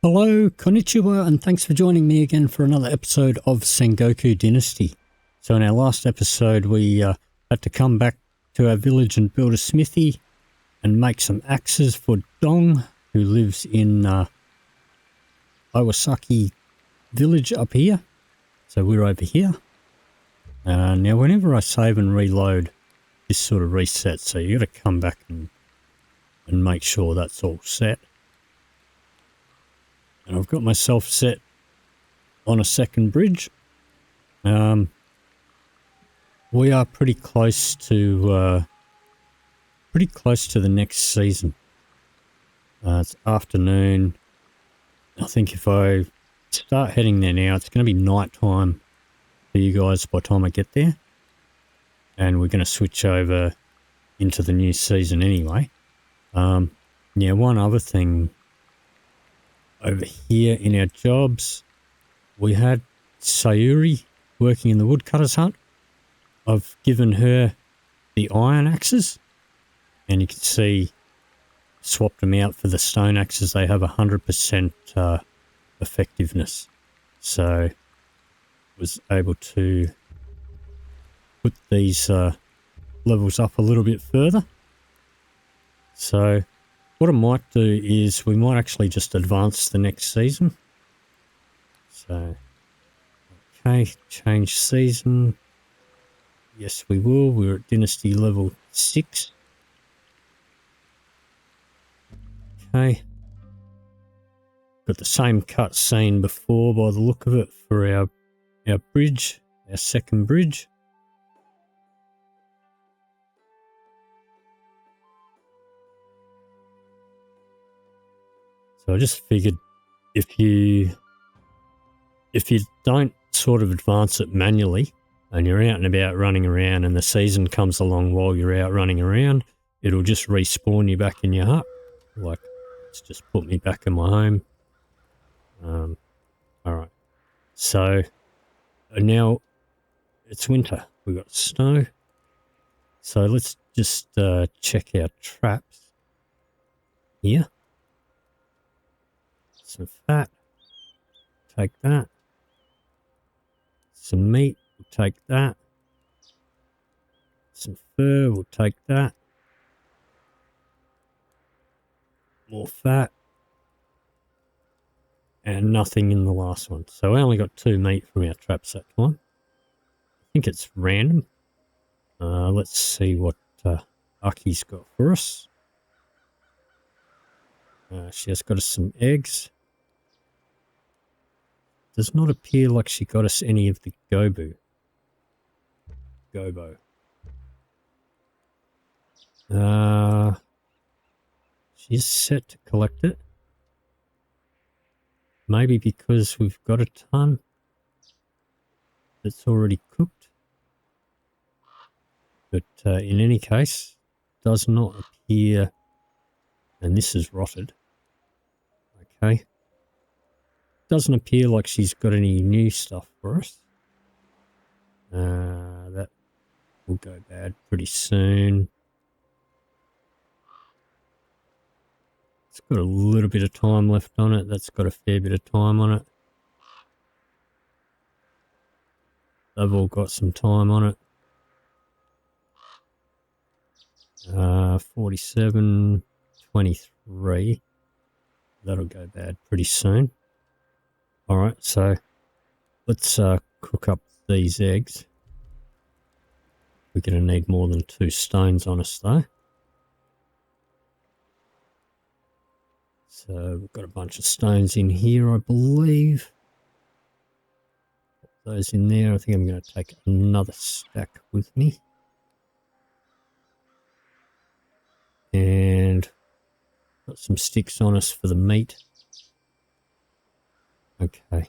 Hello, konnichiwa, and thanks for joining me again for another episode of Sengoku Dynasty. So in our last episode, we had to come back to our village and build a smithy and make some axes for Dong, who lives in Iwasaki village up here. So we're over here. Now, whenever I save and reload, this sort of resets. So you got to come back and make sure that's all set. And I've got myself set on a second bridge. We are pretty close to the next season. It's afternoon. I think if I start heading there now, it's going to be night time for you guys by the time I get there. And we're going to switch over into the new season anyway. Yeah, one other thing. Over here in our jobs, we had Sayuri working in the woodcutter's hut. I've given her the iron axes, and you can see, swapped them out for the stone axes. They have 100% effectiveness. So was able to put these levels up a little bit further. So what I might do is we might actually just advance the next season. So, okay, change season. Yes, we will. We're at Dynasty level 6. Okay. Got the same cut scene before by the look of it for our bridge, our second bridge. So I just figured if you don't sort of advance it manually and you're out and about running around and the season comes along while you're out running around, it'll just respawn you back in your hut. Like, it's just put me back in my home. All right. So now it's winter. We've got snow. So let's just check our traps here. Some fat, take that. Some meat, we'll take that. Some fur, we'll take that. More fat. And nothing in the last one. So I only got 2 meat from our traps that time. I think it's random. Let's see what Aki's got for us. She has got us some eggs. Does not appear like she got us any of the gobo. She's set to collect it. Maybe because we've got a ton that's already cooked. But in any case, does not appear, and this is rotted. Okay. Doesn't appear like she's got any new stuff for us. That will go bad pretty soon. It's got a little bit of time left on it. That's got a fair bit of time on it. They've all got some time on it. 47, 23. That'll go bad pretty soon. All right, so let's cook up these eggs. We're going to need more than 2 stones on us, though. So we've got a bunch of stones in here, I believe. Put those in there. I think I'm going to take another stack with me. And got some sticks on us for the meat. Okay.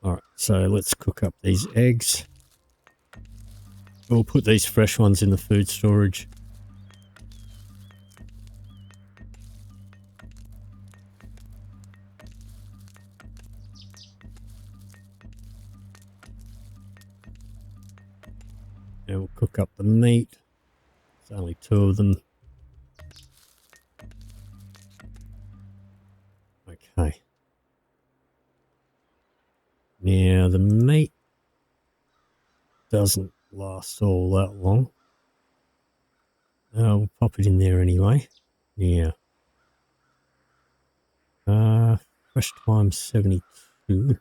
Alright, so let's cook up these eggs. We'll put these fresh ones in the food storage. Now we'll cook up the meat. There's only 2 of them. Okay. Now, the meat doesn't last all that long. We'll pop it in there anyway. Yeah. Fresh time 72.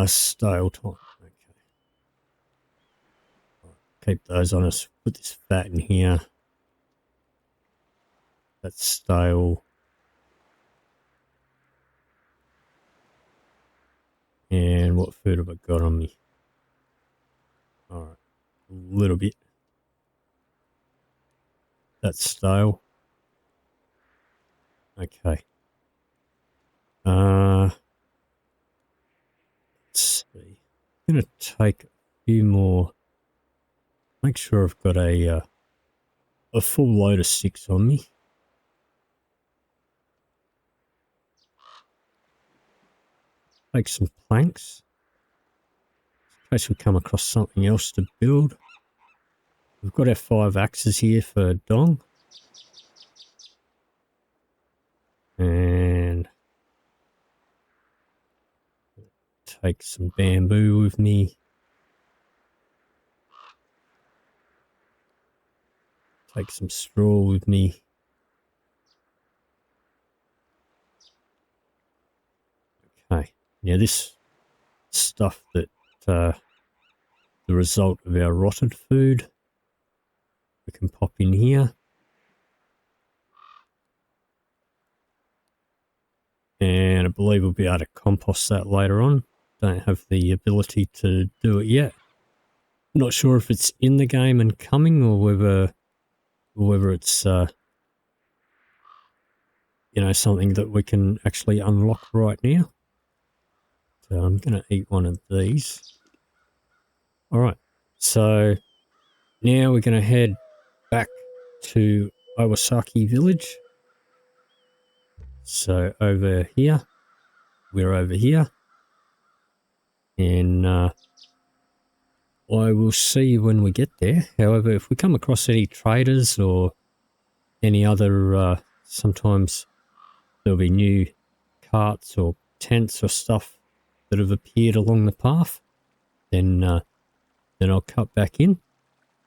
Stale time. Okay. Keep those on us. Put this fat in here. That's stale. And what food have I got on me? Alright. A little bit. That's stale. Okay. Let's see. I'm going to take a few more. Make sure I've got a full load of sticks on me. Take some planks. In case we come across something else to build. We've got our 5 axes here for Dong. And take some bamboo with me. Take some straw with me. Okay. Now this stuff that the result of our rotted food, we can pop in here. And I believe we'll be able to compost that later on. Don't have the ability to do it yet. Not sure if it's in the game and coming, or whether it's you know, something that we can actually unlock right now. So I'm going to eat one of these. All right. So now we're going to head back to Iwasaki Village. So over here, we're over here. And I will see you when we get there. However, if we come across any traders or any other, sometimes there'll be new carts or tents or stuff that have appeared along the path, then I'll cut back in.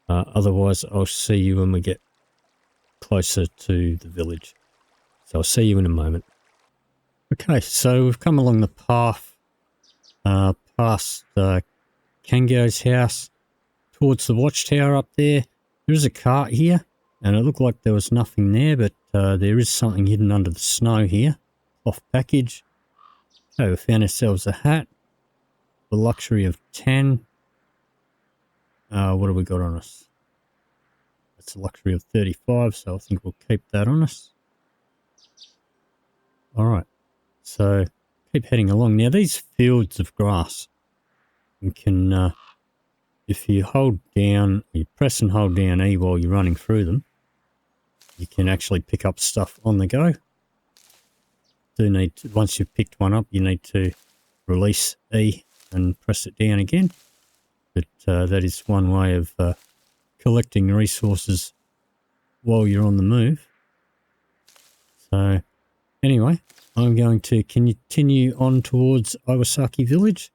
Otherwise, I'll see you when we get closer to the village. So I'll see you in a moment. Okay, so we've come along the path past Kango's house towards the watchtower up there. There's a cart here, and it looked like there was nothing there, but there is something hidden under the snow here. Off package. Okay, we found ourselves a hat. The luxury of 10. What have we got on us? That's a luxury of 35, so I think we'll keep that on us. Alright, so keep heading along. Now these fields of grass, you can, if you hold down, you press and hold down E while you're running through them, you can actually pick up stuff on the go. Once you've picked one up, you need to release E and press it down again. But that is one way of collecting resources while you're on the move. So anyway, I'm going to continue on towards Iwasaki Village.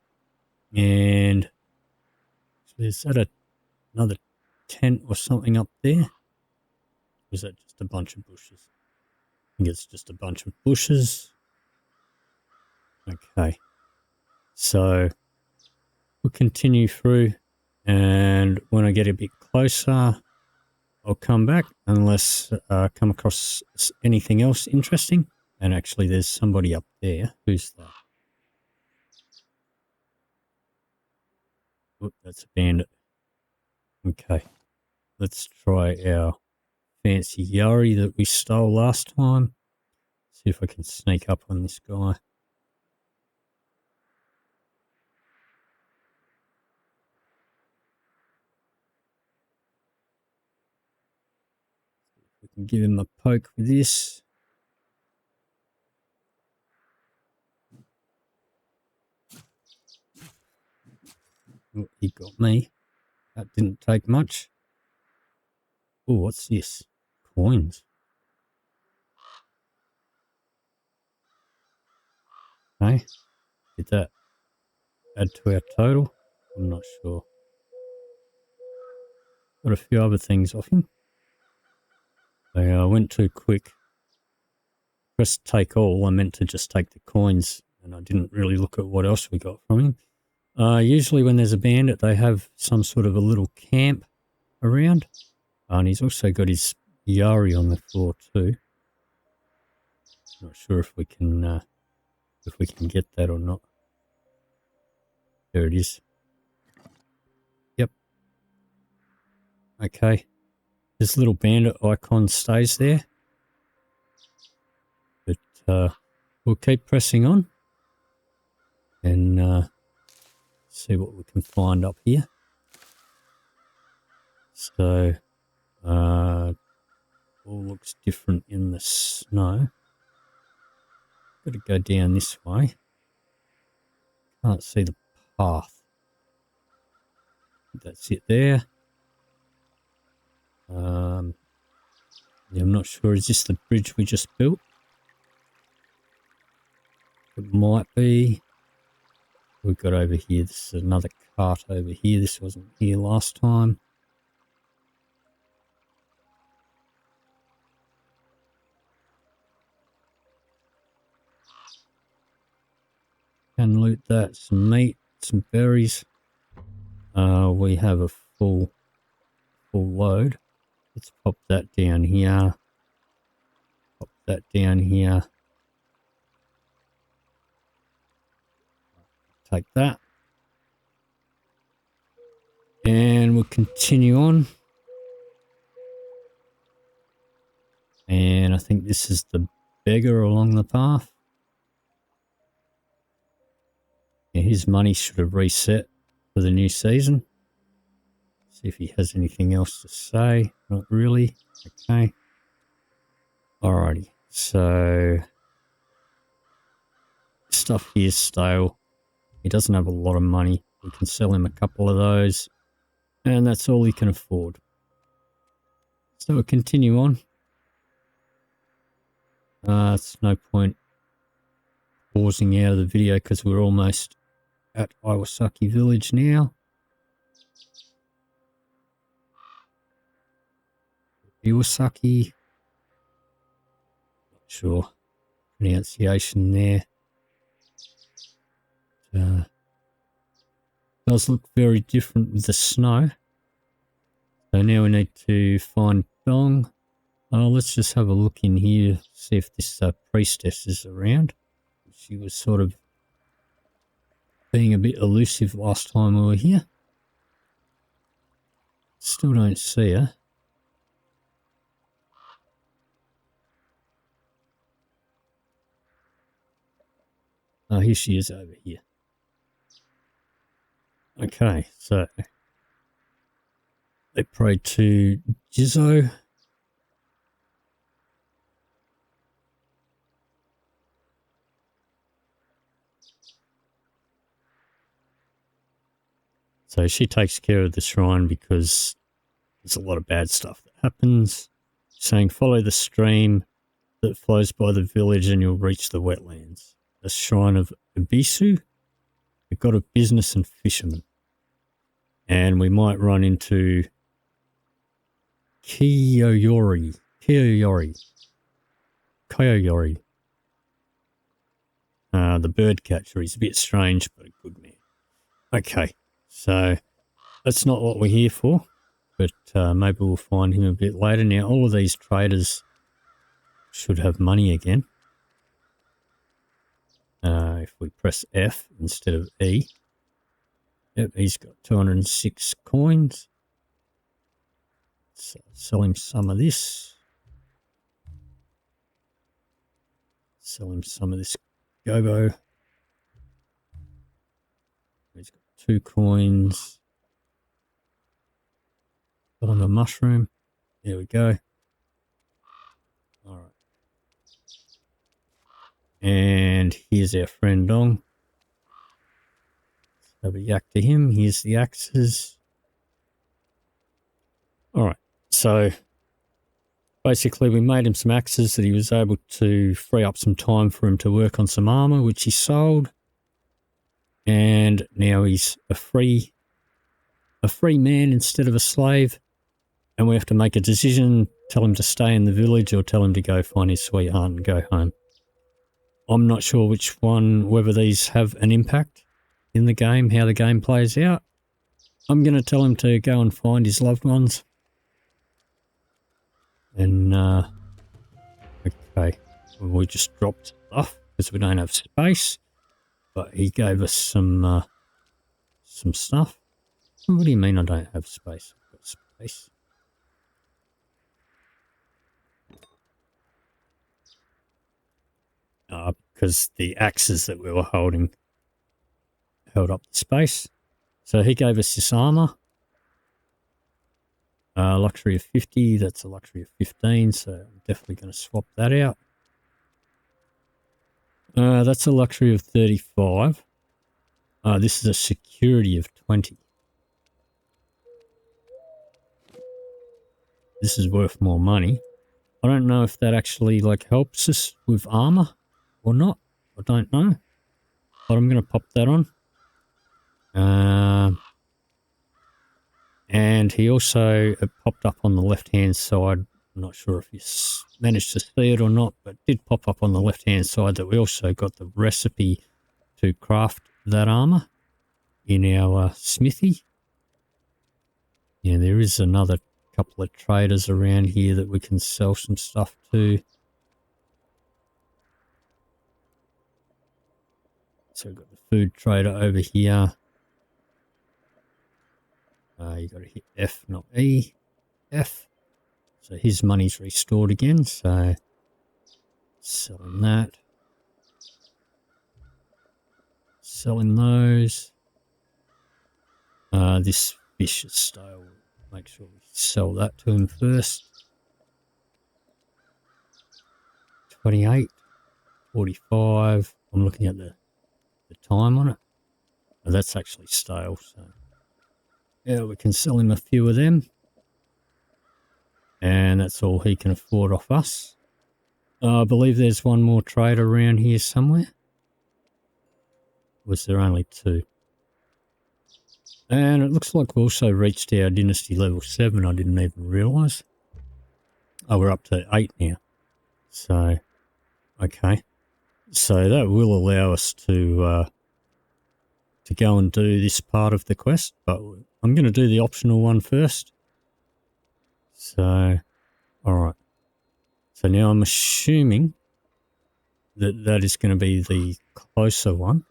And is that another tent or something up there? Or is that just a bunch of bushes? I think it's just a bunch of bushes. Okay. So we'll continue through, and when I get a bit closer, I'll come back unless I come across anything else interesting. And actually there's somebody up there. Who's that? Oop, that's a bandit. Okay. Let's try our fancy Yari that we stole last time. See if I can sneak up on this guy. We can give him a poke with this. Oh, he got me. That didn't take much. Oh, what's this? Coins. Okay. Did that add to our total? I'm not sure. Got a few other things off him. I went too quick. Pressed take all. I meant to just take the coins, and I didn't really look at what else we got from him. Usually when there's a bandit, they have some sort of a little camp around. And he's also got his Yari on the floor too. Not sure if we can get that or not. There it is. Yep. Okay. This little bandit icon stays there. But we'll keep pressing on and see what we can find up here. So all looks different in the snow. Got to go down this way. Can't see the path. That's it there. Yeah, I'm not sure. Is this the bridge we just built? It might be. We've got over here. This is another cart over here. This wasn't here last time. Can loot that. Some meat, some berries. We have a full load. Let's pop that down here. Pop that down here. Take that. And we'll continue on. And I think this is the beggar along the path. Yeah, his money should have reset for the new season. See if he has anything else to say. Not really. Okay. Alrighty. So stuff here's stale. He doesn't have a lot of money. We can sell him a couple of those. And that's all he can afford. So we'll continue on. It's no point pausing out of the video because we're almost at Iwasaki Village now. Iwasaki. Not sure pronunciation there. Does look very different with the snow. So now we need to find Dong. Let's just have a look in here, see if this priestess is around. She was sort of being a bit elusive last time we were here. Still don't see her. Oh, here she is over here. Okay, so they prayed to Jizzo. So she takes care of the shrine because there's a lot of bad stuff that happens. Saying follow the stream that flows by the village and you'll reach the wetlands. The shrine of Ibisu, the god of business and fishermen. And we might run into Kiyoyori. The bird catcher. He's a bit strange, but a good man. Okay, so that's not what we're here for, but maybe we'll find him a bit later. Now, all of these traders should have money again. If we press F instead of E. Yep, he's got 206 coins. Let's sell him some of this. Sell him some of this Gobo. He's got 2 coins. Put on the mushroom. There we go. All right. And here's our friend Dong. Let's have a yak to him. Here's the axes. All right. So basically we made him some axes that he was able to free up some time for him to work on some armor, which he sold. And now he's a free man instead of a slave. And we have to make a decision, tell him to stay in the village or tell him to go find his sweetheart and go home. I'm not sure which one, whether these have an impact in the game, how the game plays out. I'm going to tell him to go and find his loved ones. And, okay, we just dropped stuff because we don't have space. But he gave us some stuff. What do you mean I don't have space? I've got space. Because the axes that we were holding held up the space. So he gave us this armor. Luxury of 50, that's a luxury of 15, so I'm definitely going to swap that out. That's a luxury of 35. This is a security of 20. This is worth more money. I don't know if that actually helps us with armor or not. I don't know. But I'm going to pop that on. And he also popped up on the left-hand side. I'm not sure if you managed to see it or not, but it did pop up on the left-hand side that we also got the recipe to craft that armor in our smithy. Yeah, there is another couple of traders around here that we can sell some stuff to. So we've got the food trader over here. You got to hit F, not E. F. So his money's restored again. So selling that. Selling those. This fish is stale. Make sure we sell that to him first. 28, 45. I'm looking at the time on it. Oh, that's actually stale. So yeah, we can sell him a few of them. And that's all he can afford off us. I believe there's one more trader around here somewhere. Was there only two? And it looks like we also reached our dynasty level 7. I didn't even realise. Oh, we're up to 8 now. So, okay. So that will allow us to go and do this part of the quest. But I'm going to do the optional one first. So, alright. So now I'm assuming that that is going to be the closer one.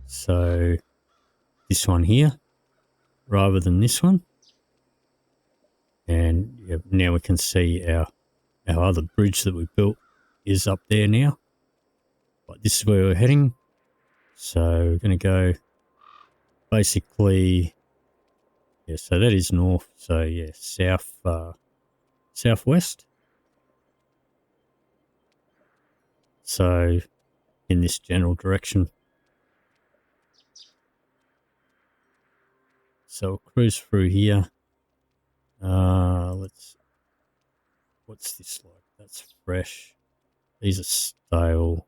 So this one here rather than this one. And yeah, now we can see our other bridge that we built is up there now. But this is where we're heading. So we're going to go basically, yeah, so that is north. So yeah, southwest. So in this general direction. So we'll cruise through here. What's this like? That's fresh. These are stale.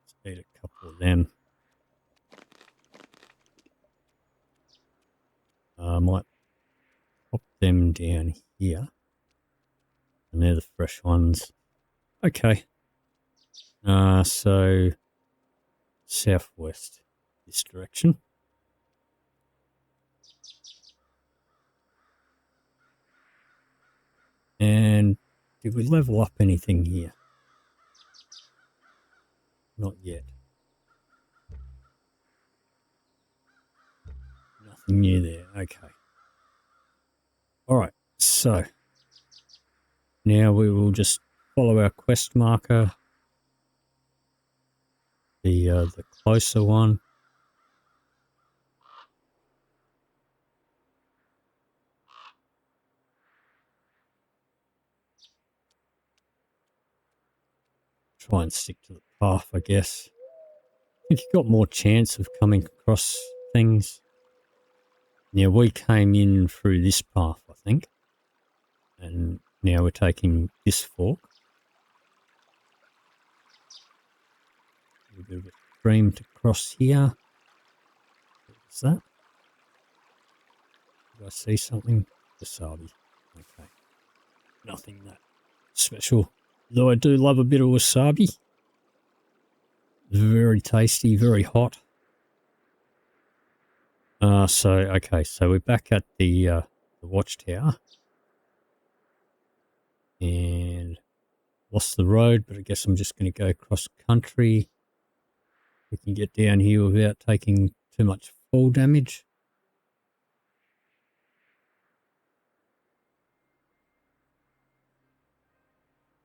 Let's eat a couple of them. I might pop them down here. And they're the fresh ones. Okay. So southwest, this direction. And did we level up anything here? Not yet. Nothing new there. Okay. Alright, so now we will just follow our quest marker. The closer one. Try and stick to the path, I guess. I think you've got more chance of coming across things. Yeah, we came in through this path, I think. And Now we're taking this fork. A bit of a stream to cross here. What's that? Do I see something? Wasabi. Okay. Nothing that special. Though I do love a bit of wasabi. Very tasty, very hot. Okay, so we're back at the watchtower. And lost the road, but I guess I'm just going to go cross country. We can get down here without taking too much fall damage.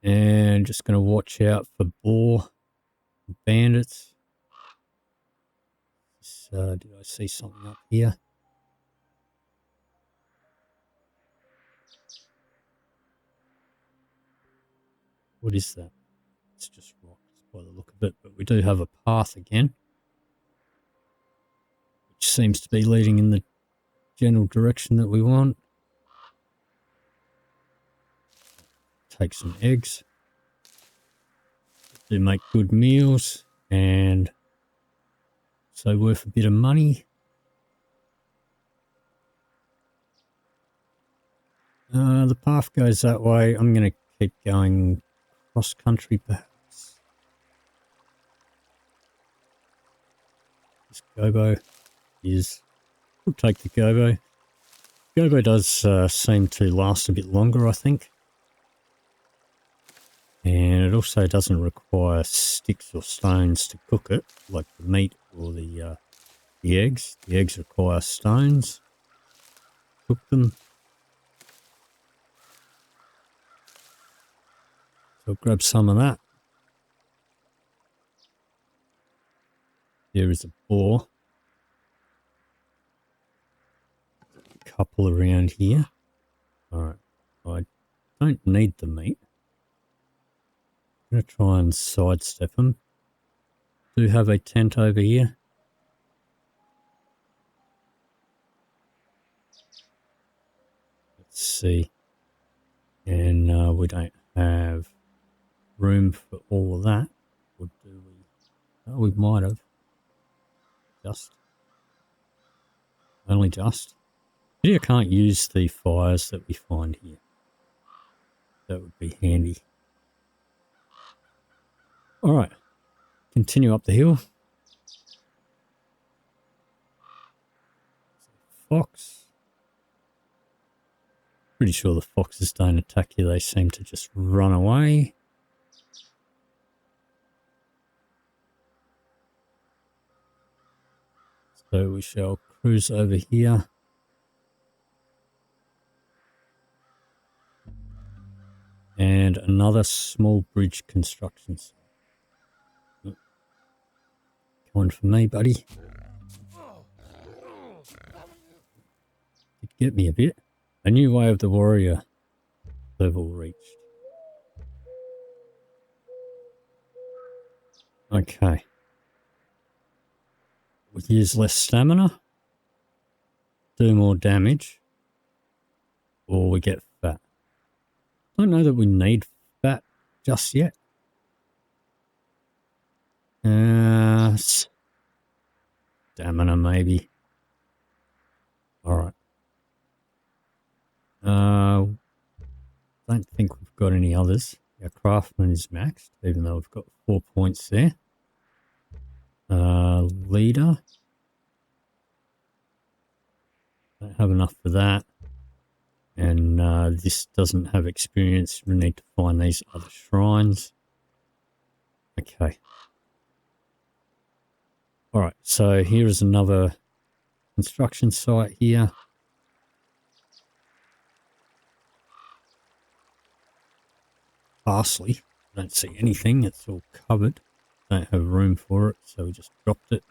And just going to watch out for boar, bandits. Did I see something up here? What is that? It's just rocks by the look of it, but we do have a path again, which seems to be leading in the general direction that we want. Take some eggs. Do make good meals and so worth a bit of money. The path goes that way. I'm going to keep going cross country perhaps. This gobo is... We'll take the gobo. Gobo does seem to last a bit longer, I think. And it also doesn't require sticks or stones to cook it, like the meat or the eggs. The eggs require stones. Cook them. So I'll grab some of that. There is a boar. A couple around here. Alright, I don't need the meat. I'm going to try and sidestep them. Do have a tent over here. Let's see. And we don't have room for all of that. Or do we? Oh, we might have. Just. Only just. Maybe I can't use the fires that we find here. That would be handy. Alright. Continue up the hill. Fox. Pretty sure the foxes don't attack you. They seem to just run away. So we shall cruise over here. And another small bridge construction site. Come on for me, buddy. Did get me a bit. A new way of the warrior level reached. Okay. We use less stamina, do more damage, or we get fat. Don't know that we need fat just yet. Stamina maybe. Alright. Don't think we've got any others. Our craftsman is maxed, even though we've got 4 points there. Leader. Don't have enough for that. And this doesn't have experience. We need to find these other shrines. Okay. Alright, so here is another construction site here. Parsley. I don't see anything. It's all covered. Don't have room for it, so we just dropped it.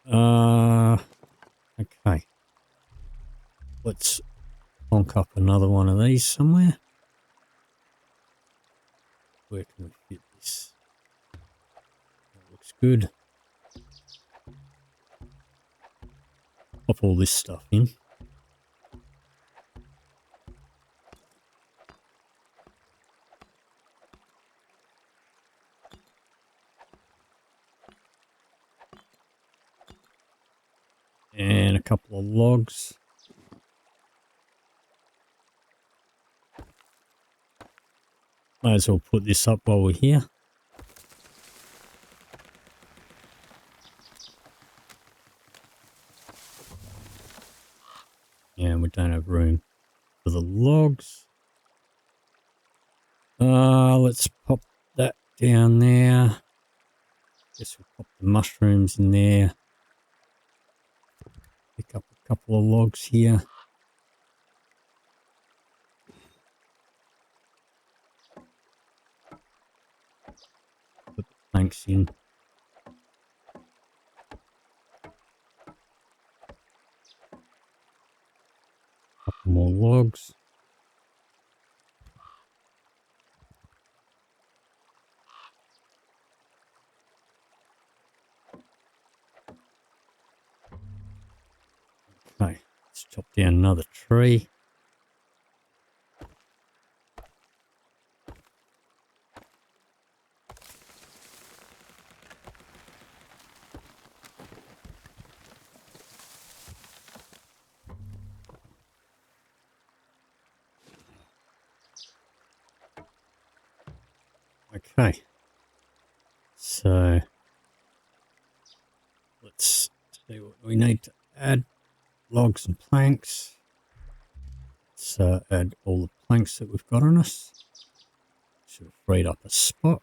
Okay. Let's plonk up another one of these somewhere. Where can we fit this? That looks good. Pop all this stuff in. And a couple of logs. Might as well put this up while we're here. And we don't have room for the logs. Let's pop that down there. Guess we'll pop the mushrooms in there. Pick up a couple of logs here. Put the planks in. Couple more logs. Okay, let's chop down another tree. Okay, so let's see what we need to add. Logs and planks. Let's add all the planks that we've got on us. Should have freed up a spot.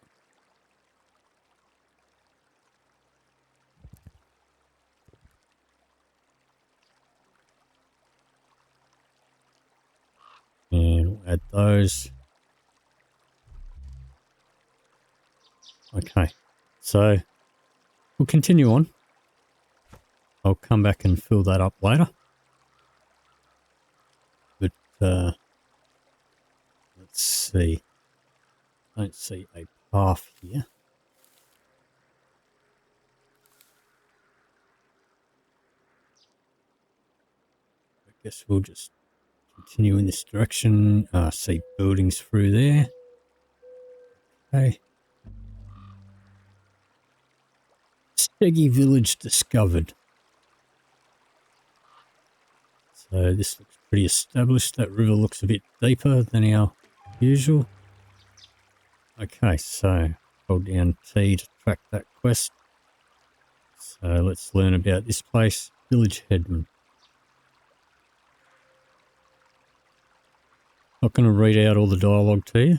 And we'll add those. Okay, so we'll continue on. I'll come back and fill that up later. But let's see. I don't see a path here. I guess we'll just continue in this direction. See buildings through there. Okay. Segi Village discovered. So this looks pretty established. That river looks a bit deeper than our usual. Okay, so hold down T to track that quest. So let's learn about this place. Village Headman. Not going to read out all the dialogue to you.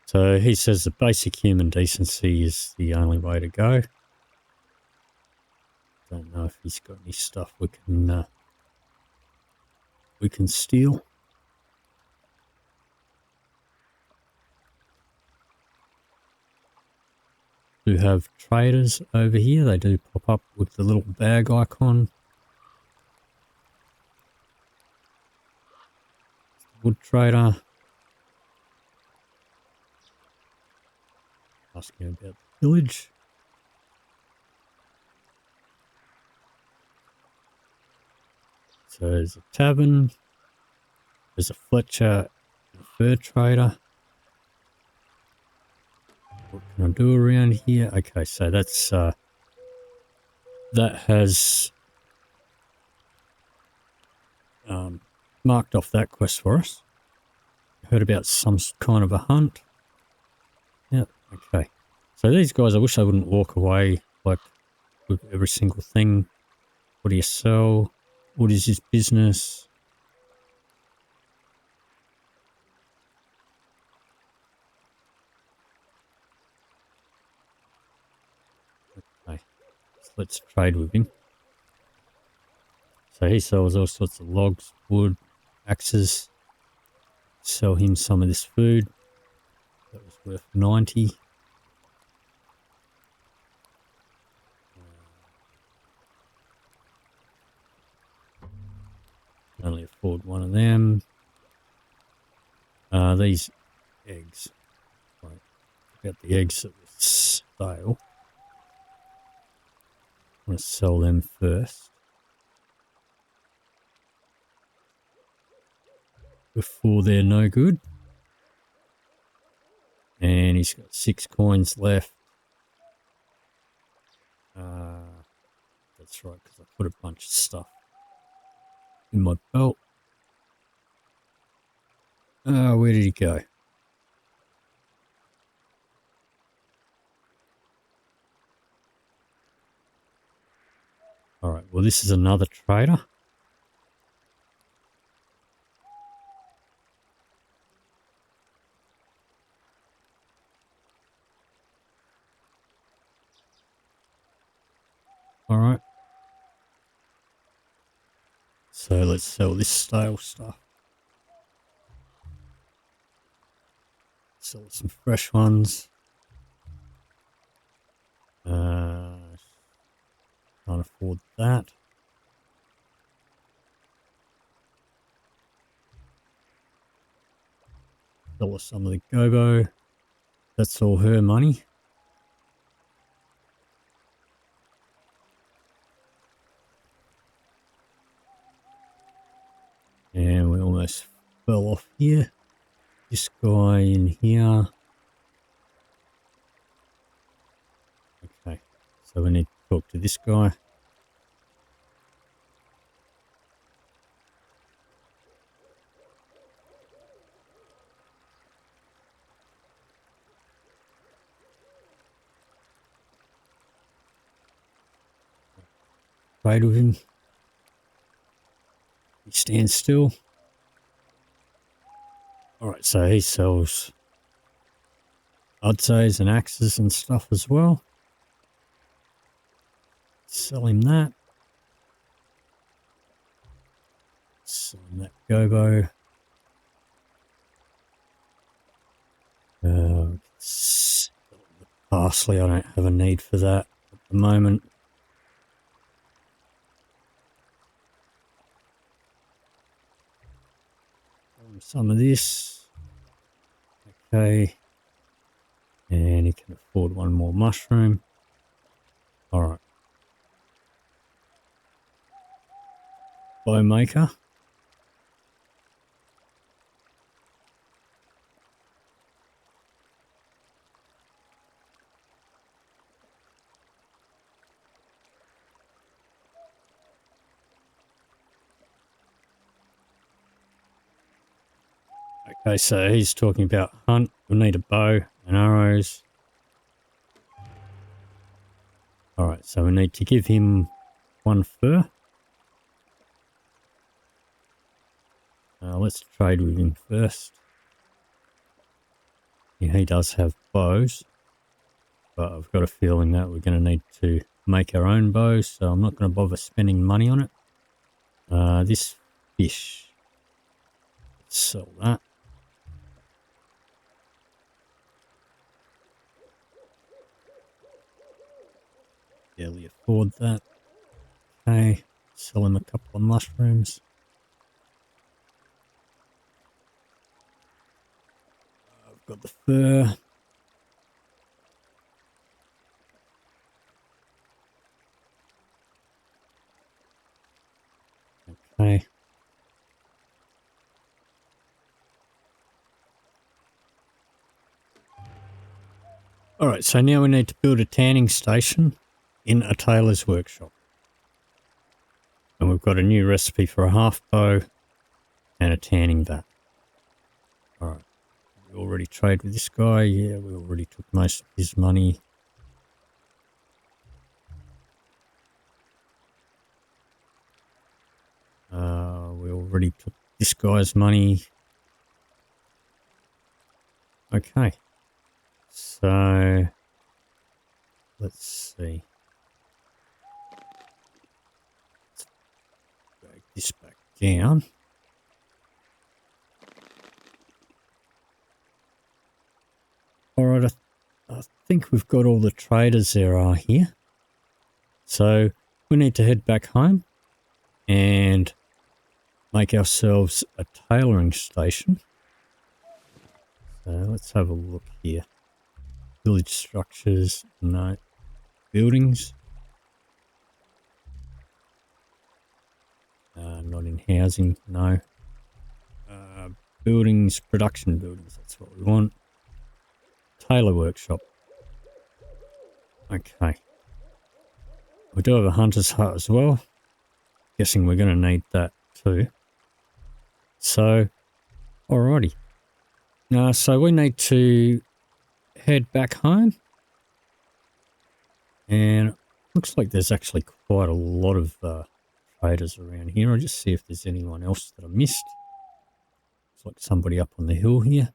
So he says the basic human decency is the only way to go. Don't know if he's got any stuff we can steal. Do have traders over here. They do pop up with the little bag icon. Wood trader. Asking about the village. So there's a tavern. There's a Fletcher and a fur trader. What can I do around here? Okay, so that's that has marked off that quest for us. Heard about some kind of a hunt. Yeah, okay. So these guys, I wish they wouldn't walk away like with every single thing. What do you sell? What is his business? Okay, so let's trade with him. So he sells all sorts of logs, wood, axes. Sell him some of this food. That was worth 90. Only afford one of them. These eggs. Right. Got the eggs that were stale. I'm going to sell them first. before they're no good. And he's got 6 coins left. That's right, because I put a bunch of stuff in my belt. Where did he go? All right, well, this is another trader. All right. So let's sell this stale stuff. Sell some fresh ones. Can't afford that. Sell her some of the gobo. That's all her money. And we almost fell off here. This guy in here. Okay, so we need to talk to this guy. Trade with him. He stands still. Alright, so he sells Udsays and axes and stuff as well. Sell him that. Sell him that gobo. Sell the parsley. I don't have a need for that at the moment. Some of this. Okay. And he can afford one more mushroom. Alright. Bow maker. Okay, so he's talking about hunt. We'll need a bow and arrows. Alright, so we need to give him 1 fur. Let's trade with him first. Yeah, he does have bows, but I've got a feeling that we're going to need to make our own bows, so I'm not going to bother spending money on it. This fish. Let's sell that. Barely afford that. Okay, sell him a couple of mushrooms. I've got the fur. Okay. Alright, so now we need to build a tanning station in a tailor's workshop. And we've got a new recipe for a half bow and a tanning vat. Alright, we already trade with this guy. Yeah, we already took most of his money. We already took this guy's money. Okay, so let's see. Let's drag this back down. Alright, I think we've got all the traders there are here. So we need to head back home and make ourselves a tailoring station. So let's have a look here. Village structures, no. Buildings. Not in housing, no. buildings, production buildings. That's what we want. Tailor workshop. Okay. We do have a hunter's hut as well. Guessing we're going to need that too. So, alrighty. So we need to head back home. And looks like there's actually quite a lot of traders around here. I'll just see if there's anyone else that I missed. Looks like somebody up on the hill here.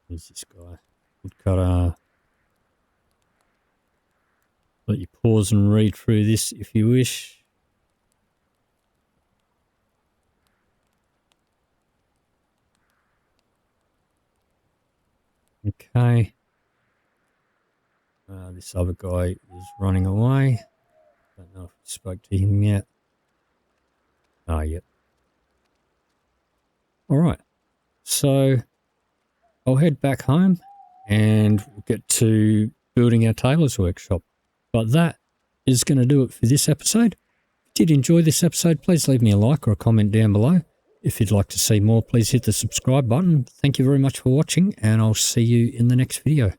Who's this guy? Woodcutter. Let you pause and read through this if you wish. Okay. This other guy is running away. Don't know if I spoke to him yet. Ah, yep. Alright. So, I'll head back home and we'll get to building our tailor's workshop. But that is going to do it for this episode. If you did enjoy this episode, please leave me a like or a comment down below. If you'd like to see more, please hit the subscribe button. Thank you very much for watching, and I'll see you in the next video.